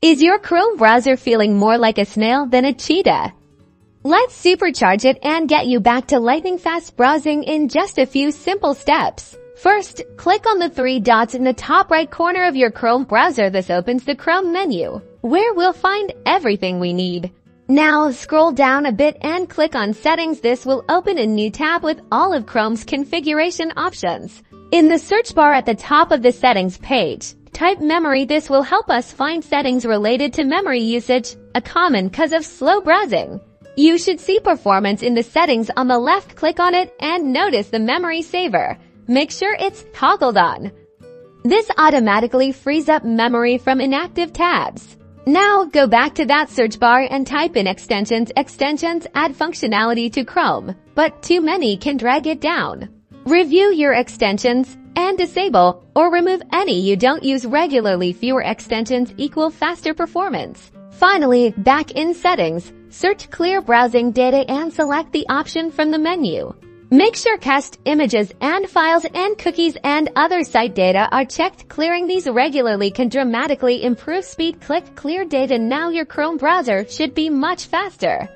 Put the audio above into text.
Is your Chrome browser feeling more like a snail than a cheetah? Let's supercharge it and get you back to lightning-fast browsing in just a few simple steps. First, click on the three dots in the top right corner of your Chrome browser. This opens the Chrome menu, where we'll find everything we need. Now, scroll down a bit and click on Settings. This will open a new tab with all of Chrome's configuration options. In the search bar at the top of the Settings page, type Memory. This will help us find settings related to memory usage, a common cause of slow browsing. You should see Performance in the settings on the left. Click on it and notice the Memory Saver. Make sure it's toggled on. This automatically frees up memory from inactive tabs. Now, go back to that search bar and type in extensions. Extensions add functionality to Chrome, but too many can drag it down. Review your extensions and disable or remove any you don't use regularly. Fewer extensions equal faster performance. Finally, back in Settings, search Clear Browsing Data and select the option from the menu. Make sure cached images and files and cookies and other site data are checked. Clearing these regularly can dramatically improve speed. Click Clear Data. Now your Chrome browser should be much faster.